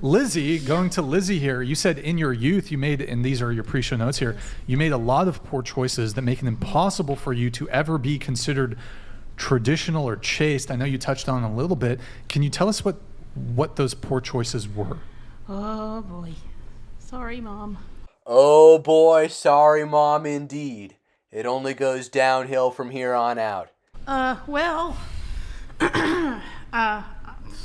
Lizzie, going to Lizzie here, you said in your youth you made, and these are your pre-show notes here, you made a lot of poor choices that make it impossible for you to ever be considered traditional or chaste. I know you touched on it a little bit. Can you tell us what those poor choices were? Oh boy. Sorry, Mom. Oh boy, sorry, Mom, indeed. It only goes downhill from here on out. Well,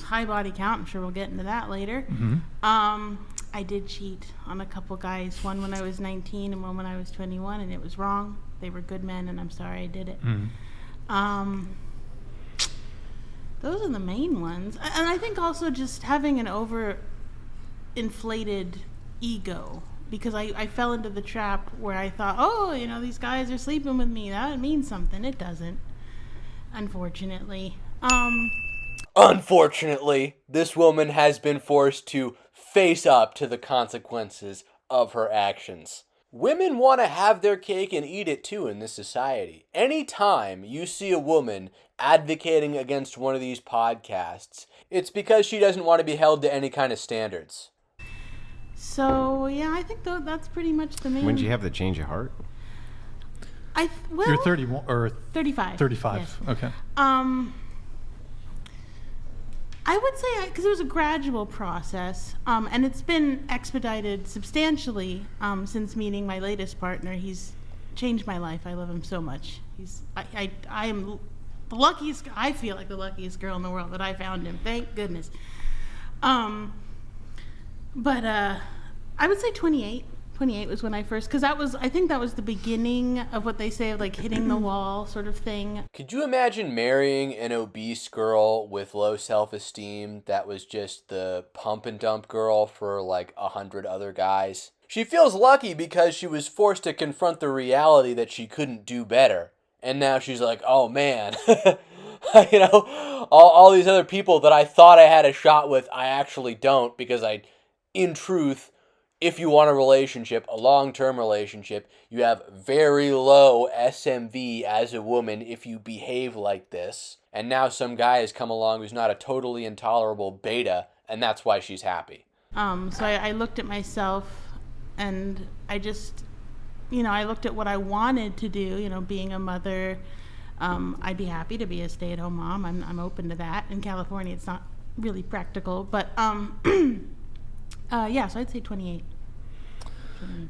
high body count, I'm sure we'll get into that later. Mm-hmm. I did cheat on a couple guys, one when I was 19 and one when I was 21, and it was wrong. They were good men, and I'm sorry I did it. Mm-hmm. Those are the main ones. And I think also just having an inflated ego, because I fell into the trap where I thought, oh, these guys are sleeping with me. That means something. It doesn't, unfortunately. Unfortunately, this woman has been forced to face up to the consequences of her actions. Women want to have their cake and eat it too in this society. Anytime you see a woman advocating against one of these podcasts, it's because she doesn't want to be held to any kind of standards. So, yeah, I think that's pretty much the main... When did you have the change of heart? You're 31 or 35. 35. Yes. Okay. I would say, because it was a gradual process, and it's been expedited substantially since meeting my latest partner. He's changed my life. I love him so much. I am the luckiest. I feel like the luckiest girl in the world that I found him. Thank goodness. But I would say 28. 28 was when I first, because I think that was the beginning of what they say of like hitting the wall sort of thing. Could you imagine marrying an obese girl with low self-esteem that was just the pump and dump girl for like 100 other guys? She feels lucky because she was forced to confront the reality that she couldn't do better. And now she's like, oh man, all these other people that I thought I had a shot with, I actually don't, because in truth, if you want a relationship, a long-term relationship, you have very low SMV as a woman if you behave like this. And now some guy has come along who's not a totally intolerable beta, and that's why she's happy. So I looked at myself, and I just, I looked at what I wanted to do, being a mother. I'd be happy to be a stay-at-home mom. I'm open to that. In California, it's not really practical, but yeah, so I'd say 28.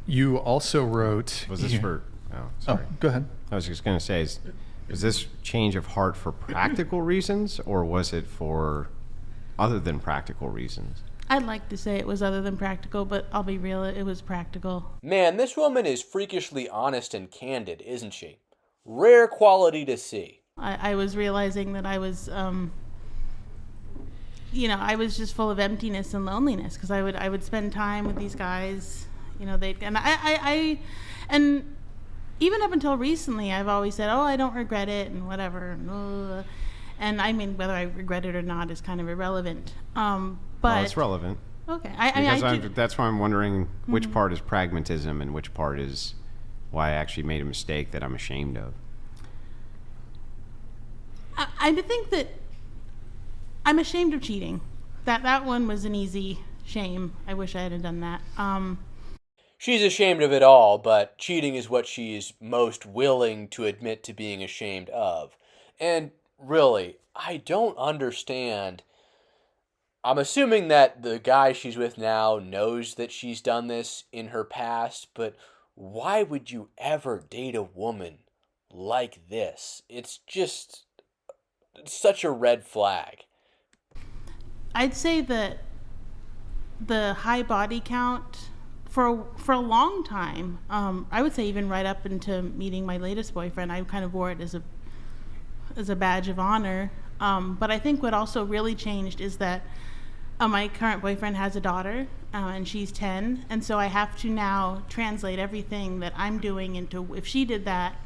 You also wrote... Was this for... Oh, sorry. Oh, go ahead. I was just going to say, is this change of heart for practical reasons, or was it for other than practical reasons? I'd like to say it was other than practical, but I'll be real, it was practical. Man, this woman is freakishly honest and candid, isn't she? Rare quality to see. I was realizing that I was... I was just full of emptiness and loneliness, because I would spend time with these guys, and even up until recently, I've always said, oh, I don't regret it and whatever. And I mean, whether I regret it or not is kind of irrelevant. But well, it's relevant. Okay. That's why I'm wondering which part is pragmatism and which part is why I actually made a mistake that I'm ashamed of. I think that I'm ashamed of cheating. That one was an easy shame. I wish I hadn't done that. She's ashamed of it all, but cheating is what she is most willing to admit to being ashamed of. And really, I don't understand. I'm assuming that the guy she's with now knows that she's done this in her past, but why would you ever date a woman like this? It's just such a red flag. I'd say that the high body count for a long time, I would say even right up into meeting my latest boyfriend, I kind of wore it as a badge of honor. But I think what also really changed is that my current boyfriend has a daughter, and she's 10, and so I have to now translate everything that I'm doing into, if she did that,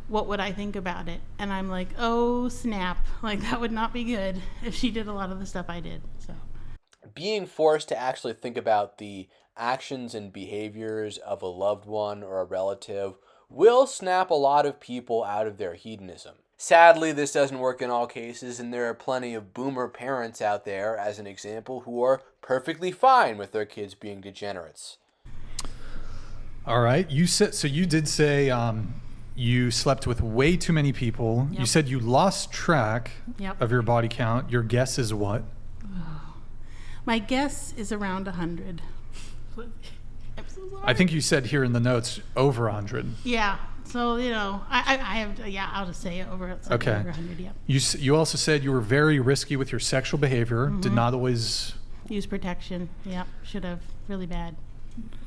what would I think about it? And I'm like, oh snap, like that would not be good if she did a lot of the stuff I did. So being forced to actually think about the actions and behaviors of a loved one or a relative will snap a lot of people out of their hedonism. Sadly, this doesn't work in all cases, and there are plenty of boomer parents out there, as an example, who are perfectly fine with their kids being degenerates. All right. You said so. You did say you slept with way too many people. Yep. You said you lost track Yep. of your body count. Your guess is what? My guess is around 100. I'm so sorry. I think you said here in the notes over 100. Yeah. So, I have, I'll just say it over, Okay. over 100, yeah. You also said you were very risky with your sexual behavior. Mm-hmm. Did not always. Use protection. Yep. Should have. Really bad.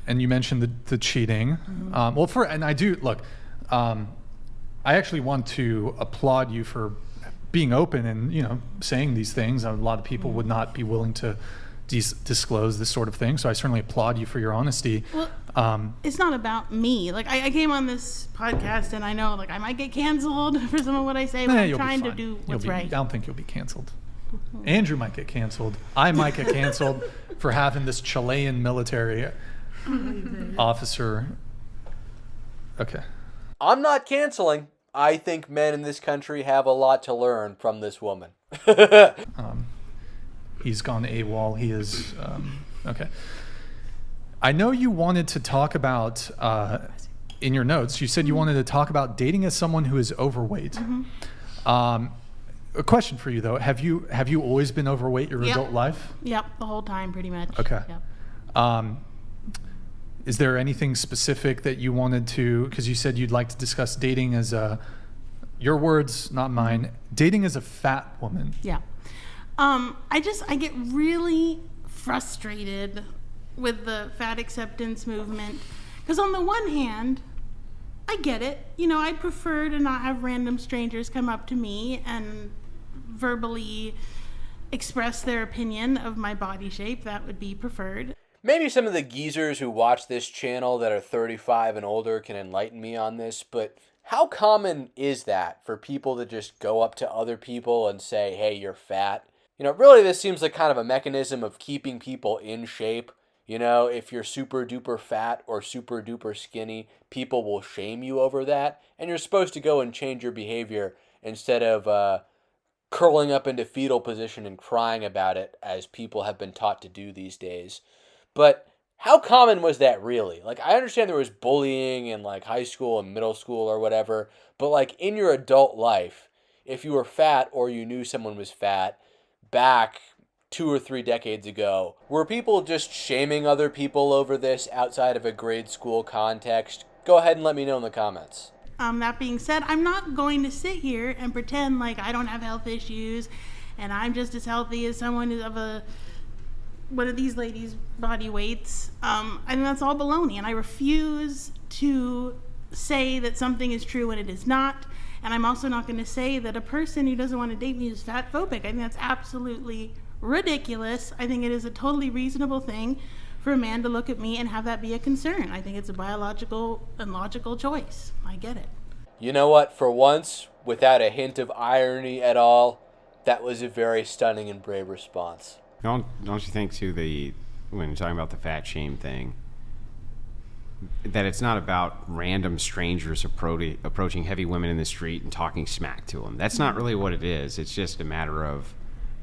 And you mentioned the cheating. Mm-hmm. And I do look. I actually want to applaud you for being open and saying these things. A lot of people would not be willing to disclose this sort of thing. So I certainly applaud you for your honesty. Well, it's not about me. Like I came on this podcast and I know I might get canceled for some of what I say, but I'm you'll be trying to fine. do what's right. I don't think you'll be canceled. Andrew might get canceled. I might get canceled for having this Chilean military officer. Okay. I'm not canceling. I think men in this country have a lot to learn from this woman. He's gone AWOL. He is okay. I know you wanted to talk about in your notes. You said you wanted to talk about dating as someone who is overweight. A question for you though: Have you always been overweight your adult life? Yep, the whole time pretty much. Okay. Yep. Is there anything specific that you wanted to? Because you said you'd like to discuss dating as your words, not mine. Dating as a fat woman. Yeah. I get really frustrated with the fat acceptance movement because on the one hand, I get it. I prefer to not have random strangers come up to me and verbally express their opinion of my body shape. That would be preferred. Maybe some of the geezers who watch this channel that are 35 and older can enlighten me on this, but how common is that for people to just go up to other people and say, hey, you're fat? Really this seems like kind of a mechanism of keeping people in shape. If you're super duper fat or super duper skinny, people will shame you over that, and you're supposed to go and change your behavior instead of curling up into fetal position and crying about it as people have been taught to do these days. But how common was that really? I understand there was bullying in high school and middle school or whatever, but in your adult life, if you were fat or you knew someone was fat back 2 or 3 decades ago, were people just shaming other people over this outside of a grade school context? Go ahead and let me know in the comments. That being said, I'm not going to sit here and pretend like I don't have health issues and I'm just as healthy as someone of one of these ladies' body weights. I think that's all baloney, and I refuse to say that something is true when it is not. And I'm also not going to say that a person who doesn't want to date me is fat phobic. I think that's absolutely ridiculous. I think it is a totally reasonable thing for a man to look at me and have that be a concern. I think it's a biological and logical choice. I get it. You know what? For once, without a hint of irony at all, that was a very stunning and brave response. Don't you think too when you're talking about the fat shame thing, that it's not about random strangers approaching heavy women in the street and talking smack to them. That's not really what it is. It's just a matter of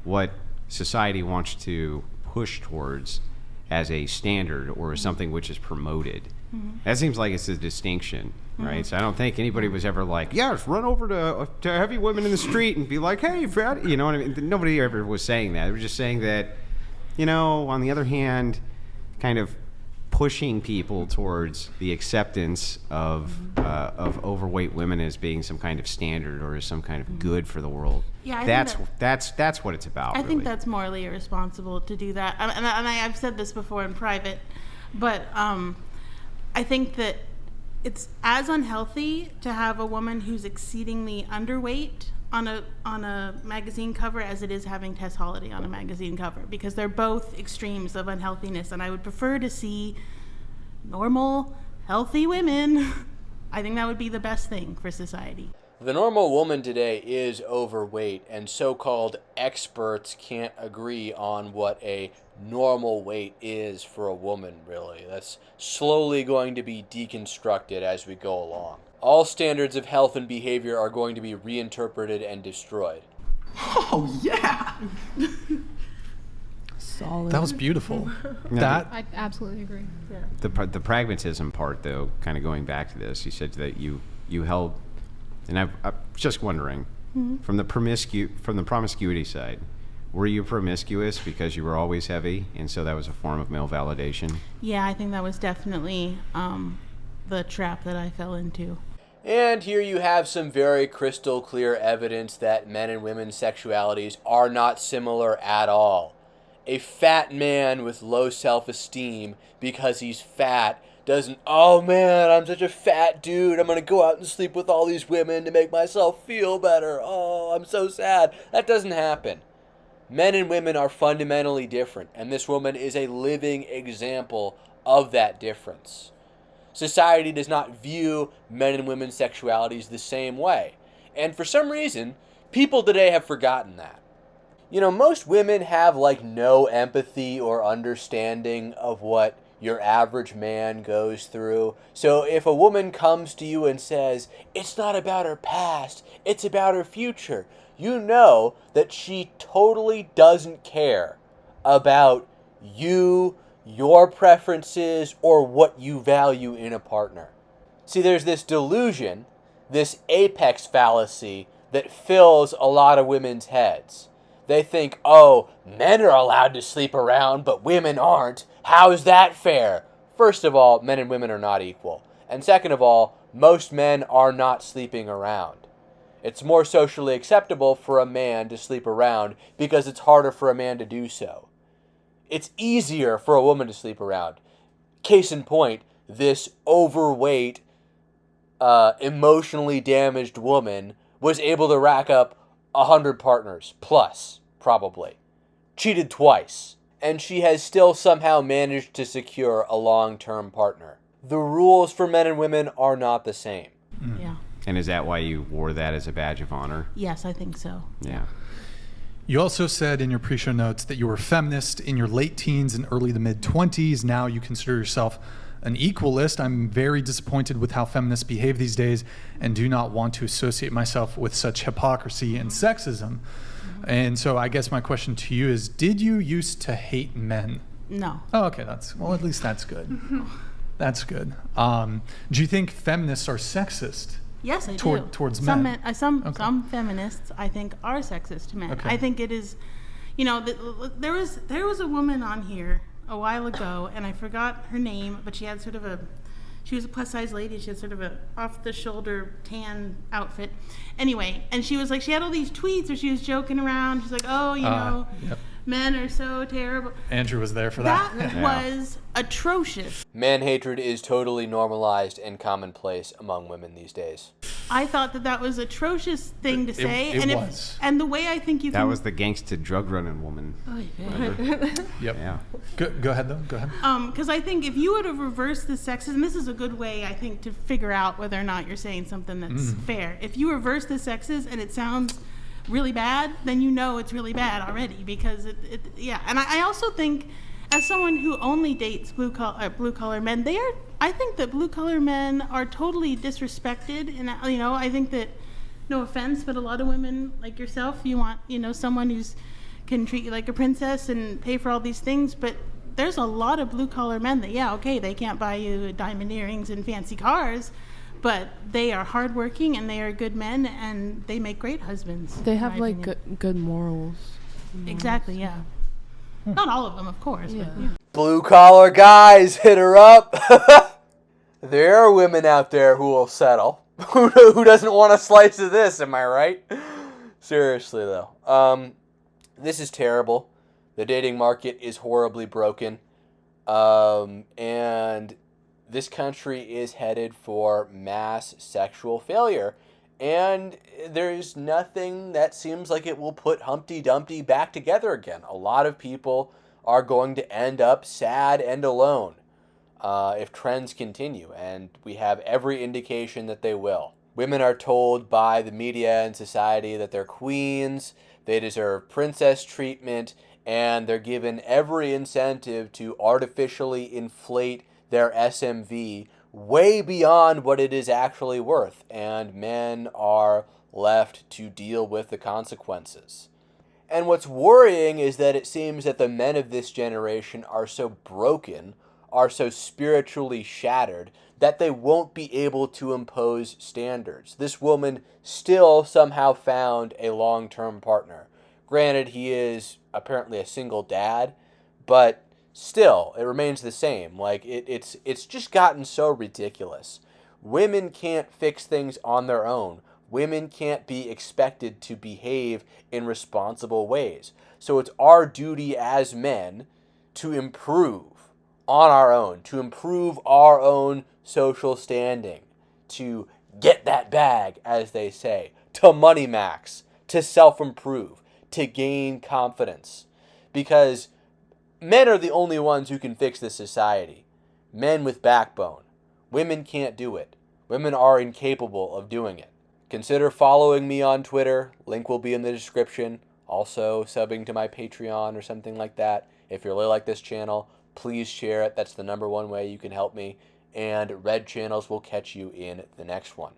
what society wants to push towards as a standard or as something which is promoted. That seems like it's a distinction, right? So I don't think anybody was ever like, yes, run over to heavy women in the street and be like, hey, fat, you know what I mean? Nobody ever was saying that. They were just saying that, on the other hand, kind of pushing people towards the acceptance of overweight women as being some kind of standard or as some kind of good for the world. Yeah, I that's what it's about. I really. think that's morally irresponsible to do that. And I've said this before in private, but I think that it's as unhealthy to have a woman who's exceedingly underweight on a magazine cover as it is having Tess Holliday on a magazine cover, because they're both extremes of unhealthiness, and I would prefer to see normal, healthy women. I think that would be the best thing for society. The normal woman today is overweight, and so-called experts can't agree on what a normal weight is for a woman, really. That's slowly going to be deconstructed as we go along. All standards of health and behavior are going to be reinterpreted and destroyed. Oh, yeah. Solid. That was beautiful. No, That I absolutely agree. The pragmatism part, though, kind of going back to this, you said that you held, and I'm just wondering, from the promiscuity side, were you promiscuous because you were always heavy, and so that was a form of male validation? Yeah, I think that was definitely the trap that I fell into. And here you have some very crystal clear evidence that men and women's sexualities are not similar at all. A fat man with low self-esteem because he's fat doesn't, oh man, I'm such a fat dude, I'm going to go out and sleep with all these women to make myself feel better. Oh, I'm so sad. That doesn't happen. Men and women are fundamentally different, and this woman is a living example of that difference. Society does not view men and women's sexualities the same way. And for some reason, people today have forgotten that. You know, most women have like no empathy or understanding of what your average man goes through. So if a woman comes to you and says, it's not about her past, it's about her future, you know that she totally doesn't care about you, your preferences, or what you value in a partner. See, there's this delusion, this apex fallacy that fills a lot of women's heads. They think, oh, men are allowed to sleep around, but women aren't. How's that fair? First of all, men and women are not equal. And second of all, most men are not sleeping around. It's more socially acceptable for a man to sleep around because it's harder for a man to do so. It's easier for a woman to sleep around. Case in point, this overweight, emotionally damaged woman was able to rack up 100 partners, plus, probably. Cheated twice. And she has still somehow managed to secure a long-term partner. The rules for men and women are not the same. Yeah. And is that why you wore that as a badge of honor? Yes, I think so. Yeah. You also said in your pre-show notes that you were a feminist in your late teens and early to mid-20s. Now you consider yourself an equalist. I'm very disappointed with how feminists behave these days and do not want to associate myself with such hypocrisy and sexism. And so I guess my question to you is, did you used to hate men? No. Oh, okay. Well, at least that's good. That's good. Do you think feminists are sexist? Yes, I do. Towards men? Some feminists, I think, are sexist to men. Okay. I think it is, you know, there was a woman on here a while ago, and I forgot her name, but she had sort of she was a plus-size lady. She had sort of a off-the-shoulder tan outfit. Anyway, and she was like, she had all these tweets where she was joking around. She's like, oh, you know, Yep. men are so terrible. Andrew was there for that. That was atrocious. Man hatred is totally normalized and commonplace among women these days. I thought that was an atrocious thing to say. It was. And the way I think you That can... was the gangsta drug running woman. Yep. Yeah. Go ahead, though. Go ahead. Because I think if you would have reversed the sexism, this is a good way, I think, to figure out whether or not you're saying something that's fair. If you reverse the sexes and it sounds really bad, then you know it's really bad already. Because yeah. And I also think, as someone who only dates blue collar men, I think that blue collar men are totally disrespected. And you know, I think that, no offense, but a lot of women like yourself, you want, you know, someone who's can treat you like a princess and pay for all these things, but there's a lot of blue collar men that, yeah, okay, they can't buy you diamond earrings and fancy cars, but they are hardworking and they are good men and they make great husbands. They in have my like opinion. good morals. Exactly, yeah. Not all of them, of course. Yeah. But, yeah. Blue collar guys, hit her up. There are women out there who will settle. Who doesn't want a slice of this, am I right? Seriously, though. This is terrible. The dating market is horribly broken. And this country is headed for mass sexual failure. And there's nothing that seems like it will put Humpty Dumpty back together again. A lot of people are going to end up sad and alone if trends continue, and we have every indication that they will. Women are told by the media and society that they're queens, they deserve princess treatment, and they're given every incentive to artificially inflate their SMV way beyond what it is actually worth, and men are left to deal with the consequences. And what's worrying is that it seems that the men of this generation are so broken, are so spiritually shattered, that they won't be able to impose standards. This woman still somehow found a long-term partner. Granted, he is apparently a single dad, but still, it remains the same. Like, it's just gotten so ridiculous. Women can't fix things on their own. Women can't be expected to behave in responsible ways. So it's our duty as men to improve on our own, to improve our own social standing, to get that bag, as they say, to money max, to self-improve, to gain confidence. Because men are the only ones who can fix this society. Men with backbone. Women can't do it. Women are incapable of doing it. Consider following me on Twitter. Link will be in the description. Also, subbing to my Patreon or something like that. If you really like this channel, please share it. That's the #1 way you can help me. And Red Channels will catch you in the next one.